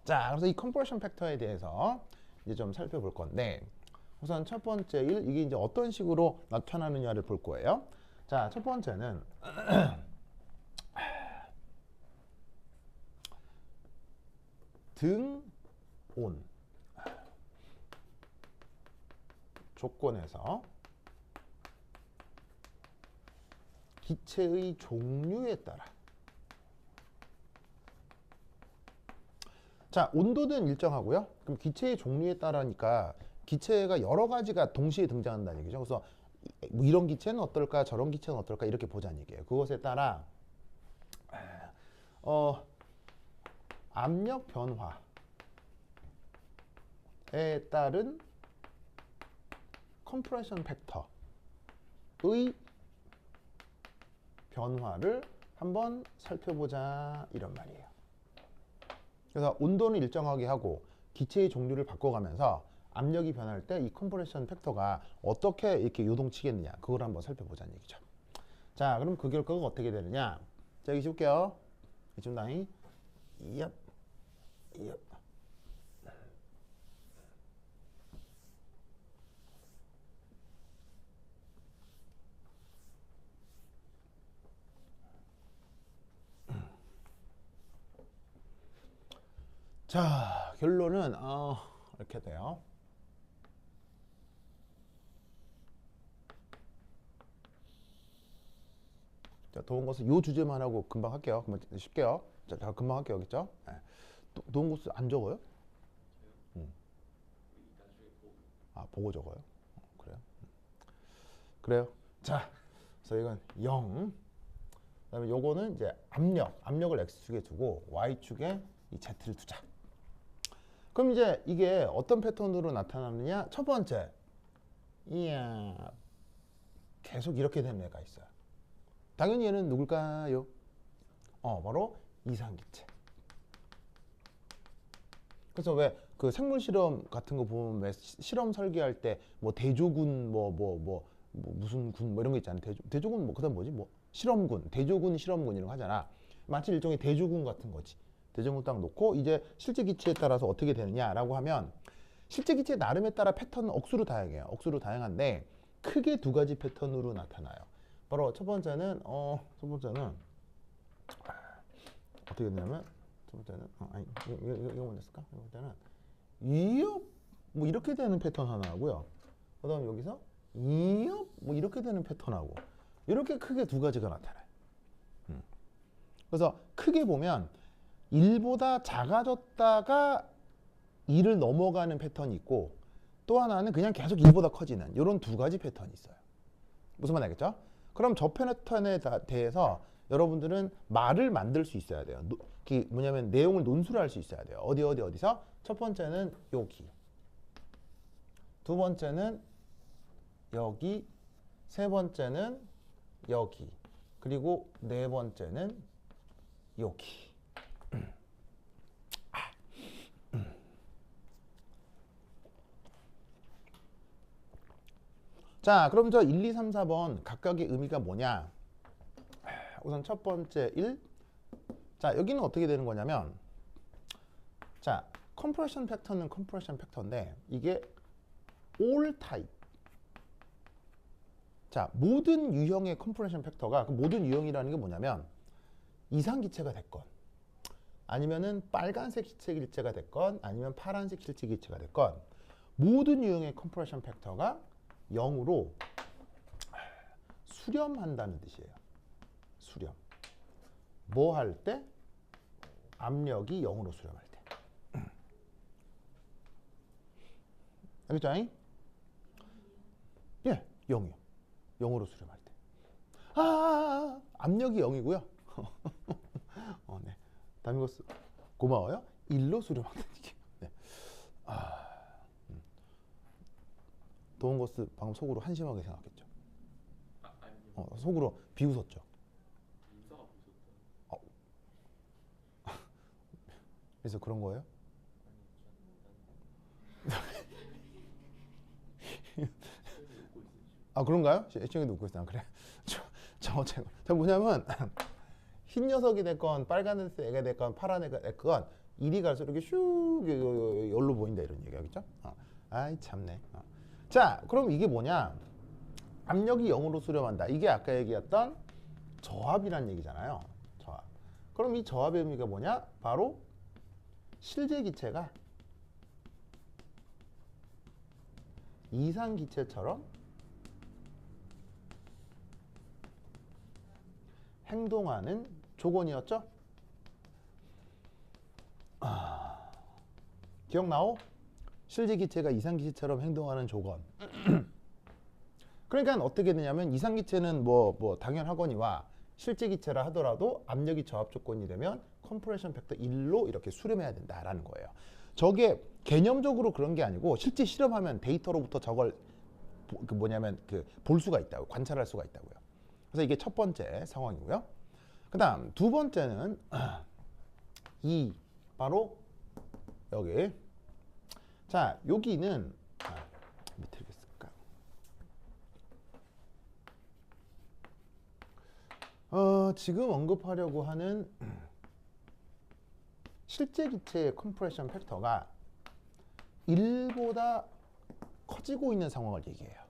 [SPEAKER 1] 자, 그래서 이 컴프레션 팩터에 대해서 이제 좀 살펴볼 건데 우선 첫 번째 이게 이제 어떤 식으로 나타나느냐를 볼 거예요. 자, 첫 번째는 등온 조건에서 기체의 종류에 따라 자, 온도는 일정하고요. 그럼 기체의 종류에 따라니까 기체가 여러 가지가 동시에 등장한다는 얘기죠. 그래서 뭐 이런 기체는 어떨까, 저런 기체는 어떨까 이렇게 보자는 얘기예요. 그것에 따라 압력 변화에 따른 컴프레션 팩터의 변화를 한번 살펴보자 이런 말이에요. 그래서 온도는 일정하게 하고 기체의 종류를 바꿔가면서 압력이 변할 때 이 컴프레션 팩터가 어떻게 이렇게 요동치겠느냐 그걸 한번 살펴보자는 얘기죠. 자, 그럼 그 결과가 어떻게 되느냐? 자, 여기 볼게요. 이쯤 다이 얍. 자, 결론은 이렇게 돼요. 자, 더운 것은 요 주제만 하고 금방 할게요. 금방 쉽게요. 자, 금방 할게요. 알겠죠? 네. 더운 것은 안 적어요? 아, 보고 적어요? 그래요? 그래요. 자, 그래서 이건 0. 그다음에 요거는 이제 압력을 x축에 두고 y축에 이 z를 두자. 그럼 이제 이게 어떤 패턴으로 나타나느냐? 첫 번째, 이야, 계속 이렇게 되는 애가 있어요. 당연히 얘는 누굴까요? 바로 이상기체. 그래서 왜 그 생물 실험 같은 거 보면 왜 실험 설계할 때 뭐 대조군 무슨 군 뭐 이런 거 있잖아요. 대조군 뭐 그다음 뭐지? 뭐 실험군, 대조군 실험군 이런 거 하잖아. 마치 일종의 대조군 같은 거지. 대조군 딱 놓고 이제 실제 기체에 따라서 어떻게 되느냐라고 하면 실제 기체 나름에 따라 패턴은 억수로 다양해요. 억수로 다양한데 크게 두 가지 패턴으로 나타나요. 바로 첫 번째는 어떻게 되냐면 첫 번째는 아니 이거 먼저 쓸까? 첫 번째는 이업 뭐 이렇게 되는 패턴 하나 하고요. 그다음 여기서 이업 뭐 이렇게 되는 패턴하고 이렇게 크게 두 가지가 나타나요. 그래서 크게 보면 1보다 작아졌다가 2를 넘어가는 패턴이 있고 또 하나는 그냥 계속 1보다 커지는 이런 두 가지 패턴이 있어요. 무슨 말 알겠죠? 그럼 저 패턴에 대해서 여러분들은 말을 만들 수 있어야 돼요. 뭐냐면 내용을 논술을 할 수 있어야 돼요. 어디서? 첫 번째는 여기, 두 번째는 여기, 세 번째는 여기, 그리고 네 번째는 여기. 자, 그럼 저 1, 2, 3, 4번 각각의 의미가 뭐냐? 우선 첫 번째 1. 자, 여기는 어떻게 되는 거냐면 자, 컴프레션 팩터는 컴프레션 팩터인데 이게 all type. 자, 모든 유형의 컴프레션 팩터가 그 모든 유형이라는 게 뭐냐면 이상 기체가 됐건 아니면은 빨간색 실체 기체가 됐건 아니면 파란색 실체 기체가 됐건 모든 유형의 컴프레션 팩터가 0으로 수렴한다는 뜻이에요. 수렴. 뭐 할 때? 압력이 0으로 수렴할 때. 알겠죠? 예, 0이요. 0으로 수렴할 때. 압력이 0이고요. 네. 다미고스 고마워요. 1로 수렴한다는 얘기예요. 네. 도움고스 방금 속으로 한심하게 생각했죠. 속으로 비웃었죠. 그래서 그런 거예요? 그런가요? 시청에도 웃고 있어요. 그래. 저 뭐냐면 흰 녀석이 됐건 빨간 애가 됐건 파란 애가 됐건 이리 갈수록 이렇게 슉 열로 보인다 이런 얘기하겠죠? 아이 참네. 자, 그럼 이게 뭐냐? 압력이 0으로 수렴한다. 이게 아까 얘기했던 저압이란 얘기잖아요. 저압. 그럼 이 저압의 의미가 뭐냐? 바로 실제 기체가 이상 기체처럼 행동하는 조건이었죠? 기억나오? 실제 기체가 이상 기체처럼 행동하는 조건. 그러니까 어떻게 되냐면 이상 기체는 뭐 당연하거니와 실제 기체라 하더라도 압력이 저압 조건이 되면 컴프레션 팩터 1로 이렇게 수렴해야 된다라는 거예요. 저게 개념적으로 그런 게 아니고 실제 실험하면 데이터로부터 저걸 볼 수가 있다고, 관찰할 수가 있다고요. 그래서 이게 첫 번째 상황이고요. 그다음 두 번째는 이 바로 여기. 자, 여기는 밑에 있을까? 지금 언급하려고 하는 실제 기체의 컴프레션 팩터가 1보다 커지고 있는 상황을 얘기해요.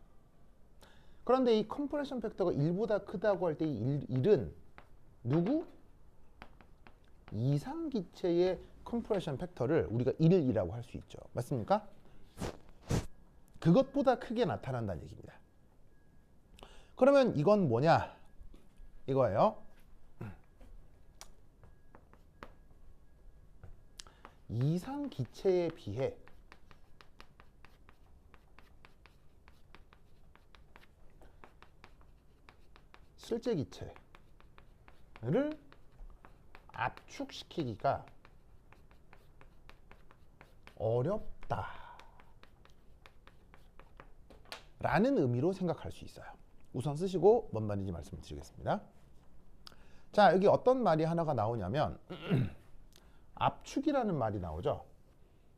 [SPEAKER 1] 그런데 이 컴프레션 팩터가 1보다 크다고 할 때 이 1은 누구? 이상 기체의 컴프레션 팩터를 우리가 1이라고 할 수 있죠. 맞습니까? 그것보다 크게 나타난다는 얘기입니다. 그러면 이건 뭐냐? 이거예요. 이상 기체에 비해 실제 기체를 압축시키기가 어렵다 라는 의미로 생각할 수 있어요. 우선 쓰시고 뭔 말인지 말씀을 드리겠습니다. 자, 여기 어떤 말이 하나가 나오냐면 압축이라는 말이 나오죠.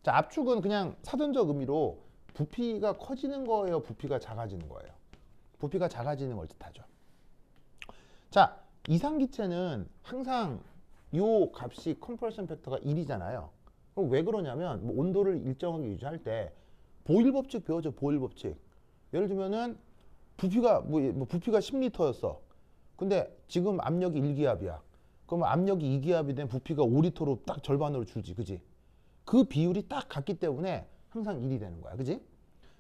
[SPEAKER 1] 자, 압축은 그냥 사전적 의미로 부피가 커지는 거예요, 부피가 작아지는 거예요? 부피가 작아지는 걸 뜻하죠. 자, 이상 기체는 항상 요 값이 컴프레션 팩터가 1이잖아요. 그럼 왜 그러냐면 뭐 온도를 일정하게 유지할 때 보일 법칙 배워줘. 보일 법칙. 예를 들면은 부피가 부피가 10리터였어. 근데 지금 압력이 1기압이야. 그러면 압력이 2기압이 된 부피가 5리터로 딱 절반으로 줄지, 그지? 그 비율이 딱 같기 때문에 항상 1이 되는 거야, 그지?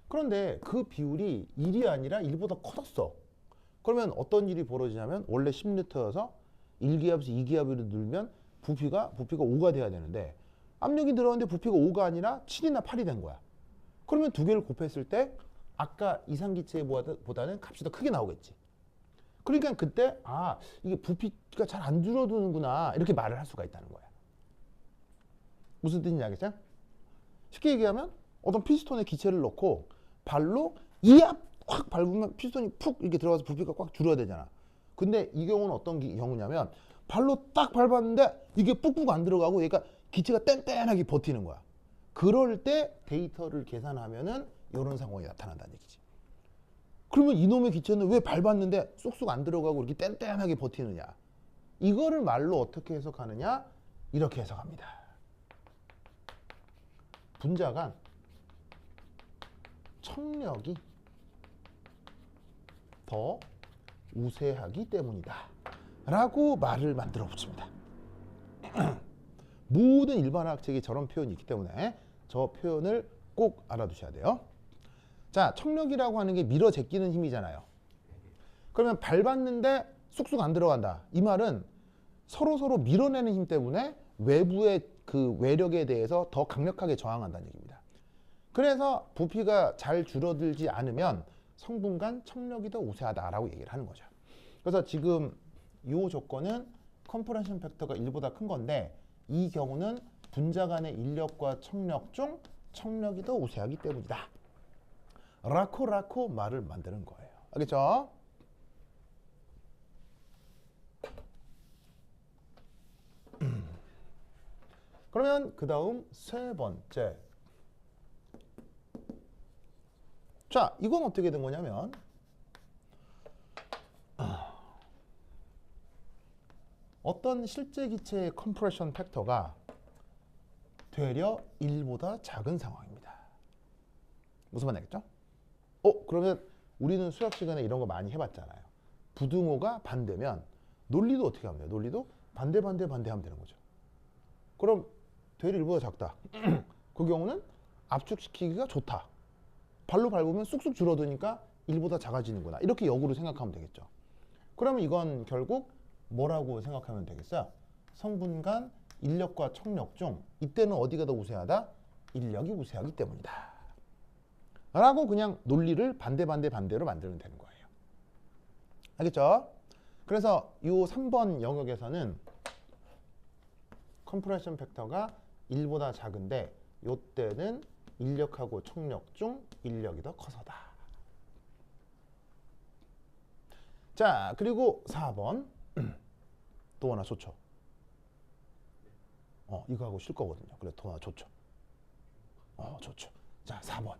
[SPEAKER 1] 그런데 그 비율이 1이 아니라 1보다 커졌어. 그러면 어떤 일이 벌어지냐면 원래 10리터여서 1기압에서 2기압으로 늘면 부피가 5가 돼야 되는데 압력이 늘었는데 부피가 5가 아니라 7이나 8이 된 거야. 그러면 두 개를 곱했을 때 아까 이상기체보다는 값이 더 크게 나오겠지. 그러니까 그때 이게 부피가 잘 안 줄어드는구나 이렇게 말을 할 수가 있다는 거야. 무슨 뜻인지 알겠죠? 쉽게 얘기하면 어떤 피스톤에 기체를 넣고 발로 이압 확 밟으면 피스톤이 푹 이렇게 들어가서 부피가 꽉 줄어야 되잖아. 근데 이 경우는 어떤 경우냐면 발로 딱 밟았는데 이게 뿍뿍 안 들어가고 얘가 기체가 땡땡하게 버티는 거야. 그럴 때 데이터를 계산하면은 이런 상황이 나타난다는 얘기지. 그러면 이놈의 기체는 왜 밟았는데 쏙쏙 안 들어가고 이렇게 땡땡하게 버티느냐? 이거를 말로 어떻게 해석하느냐? 이렇게 해석합니다. 분자간 청력이 더 우세하기 때문이다 라고 말을 만들어 붙입니다. 모든 일반화학책에 저런 표현이 있기 때문에 저 표현을 꼭 알아두셔야 돼요. 자, 청력이라고 하는 게 밀어 제끼는 힘이잖아요. 그러면 밟았는데 쑥쑥 안 들어간다. 이 말은 서로 밀어내는 힘 때문에 외부의 그 외력에 대해서 더 강력하게 저항한다는 얘기입니다. 그래서 부피가 잘 줄어들지 않으면 성분 간 청력이 더 우세하다라고 얘기를 하는 거죠. 그래서 지금 이 조건은 컴프레션 팩터가 1보다 큰 건데 이 경우는 분자 간의 인력과 청력 중 청력이 더 우세하기 때문이다. 라코 말을 만드는 거예요. 알겠죠? 그러면 그 다음 세 번째. 자, 이건 어떻게 된 거냐면 어떤 실제 기체의 컴프레션 팩터가 되려 1보다 작은 상황입니다. 무슨 말 알겠죠? 그러면 우리는 수학 시간에 이런 거 많이 해봤잖아요. 부등호가 반대면 논리도 어떻게 하면 돼요? 논리도 반대 하면 되는 거죠. 그럼 되려 1보다 작다. 그 경우는 압축시키기가 좋다. 발로 밟으면 쑥쑥 줄어드니까 1보다 작아지는구나. 이렇게 역으로 생각하면 되겠죠. 그러면 이건 결국 뭐라고 생각하면 되겠어요? 성분간 인력과 척력 중 이때는 어디가 더 우세하다? 인력이 우세하기 때문이다. 라고 그냥 논리를 반대로 만들면 되는 거예요. 알겠죠? 그래서 이 3번 영역에서는 컴프레션 팩터가 1보다 작은데 이때는 인력하고 척력 중 인력이 더 커서다. 자, 그리고 4번 또 하나 좋죠. 이거 하고 쉴 거거든요. 그래, 또 하나 좋죠. 좋죠. 자, 4번.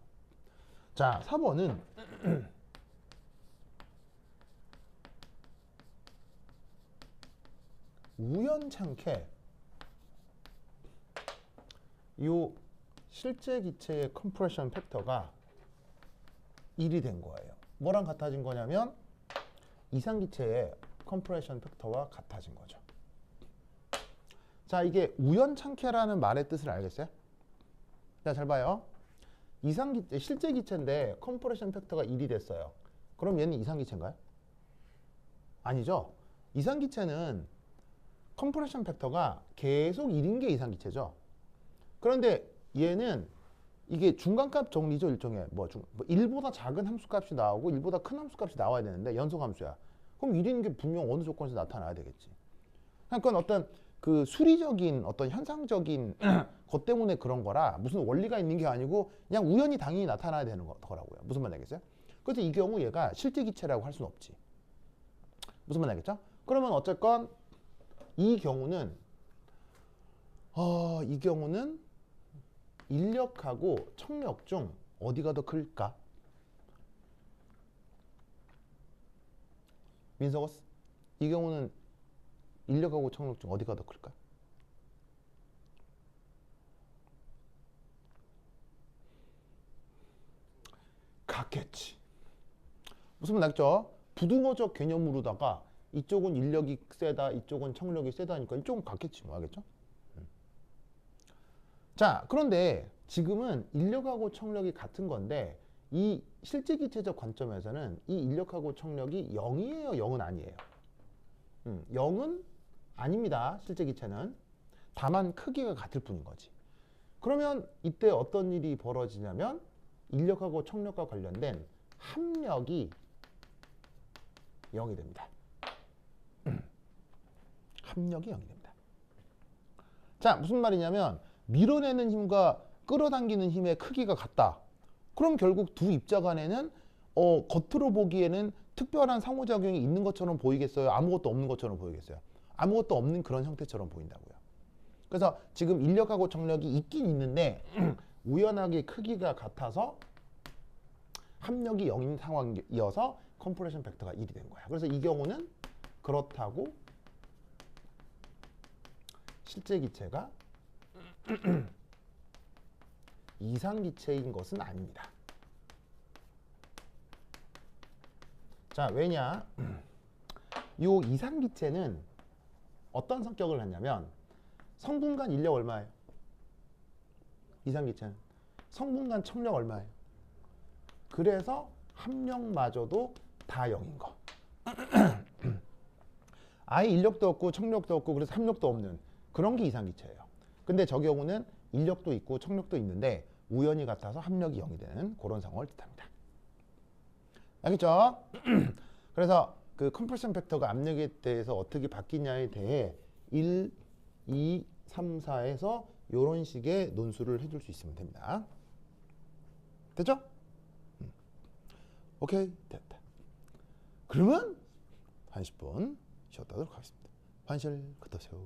[SPEAKER 1] 자, 4번은 우연찮게 이 실제 기체의 컴프레션 팩터가 1이 된 거예요. 뭐랑 같아진 거냐면 이상 기체의 컴프레션 팩터와 같아진 거죠. 자, 이게 우연찮게라는 말의 뜻을 알겠어요? 자, 잘 봐요. 이상 기체, 실제 기체인데 컴프레션 팩터가 1이 됐어요. 그럼 얘는 이상 기체인가요? 아니죠. 이상 기체는 컴프레션 팩터가 계속 1인 게 이상 기체죠. 그런데 얘는 이게 중간값 정리죠. 일종의 1보다 작은 함수값이 나오고 1보다 큰 함수값이 나와야 되는데 연속함수야. 그럼 1인 게 분명 어느 조건에서 나타나야 되겠지. 그러니까 어떤 그 수리적인 어떤 현상적인 것 때문에 그런 거라 무슨 원리가 있는 게 아니고 그냥 우연히 당연히 나타나야 되는 거라고요. 무슨 말 알겠어요? 그래서 이 경우 얘가 실제 기체라고 할 수는 없지. 무슨 말 알겠죠? 그러면 어쨌건 이 경우는 인력하고 척력 중 어디가 더 클까? 민석어스, 이 경우는 인력하고 척력 중 어디가 더 클까? 같겠지. 무슨 말 알겠죠? 부등호적 개념으로다가 이쪽은 인력이 세다, 이쪽은 척력이 세다니까 이쪽은 같겠지 뭐, 알겠죠? 자, 그런데 지금은 인력하고 척력이 같은 건데 이 실제 기체적 관점에서는 이 인력하고 척력이 0이에요, 0은 아니에요? 0은 아닙니다. 실제 기체는. 다만 크기가 같을 뿐인 거지. 그러면 이때 어떤 일이 벌어지냐면 인력하고 척력과 관련된 합력이 0이 됩니다. 합력이 0이 됩니다. 자, 무슨 말이냐면 밀어내는 힘과 끌어당기는 힘의 크기가 같다. 그럼 결국 두 입자 간에는 겉으로 보기에는 특별한 상호작용이 있는 것처럼 보이겠어요? 아무것도 없는 것처럼 보이겠어요? 아무것도 없는 그런 형태처럼 보인다고요. 그래서 지금 인력하고 척력이 있긴 있는데 우연하게 크기가 같아서 합력이 0인 상황이어서 컴프레션 팩터가 1이 된 거야. 그래서 이 경우는 그렇다고 실제 기체가 이상 기체인 것은 아닙니다. 자, 왜냐? 요 이상 기체는 어떤 성격을 갖냐면 성분간 인력 얼마예요? 이상 기체는 성분간 척력 얼마예요? 그래서 합력마저도 다 0인 거. 아예 인력도 없고 척력도 없고 그래서 합력도 없는 그런 게 이상 기체예요. 근데 저 경우는 인력도 있고 척력도 있는데 우연히 같아서 합력이 0이 되는 그런 상황을 뜻합니다. 알겠죠? 그래서 그 컴프레션 팩터가 압력에 대해서 어떻게 바뀌냐에 대해 1, 2, 3, 4에서 이런 식의 논술을 해줄 수 있으면 됩니다. 됐죠? 오케이, 됐다. 그러면 한 10분 쉬었다 하도록 하겠습니다. 환실 긋어세요.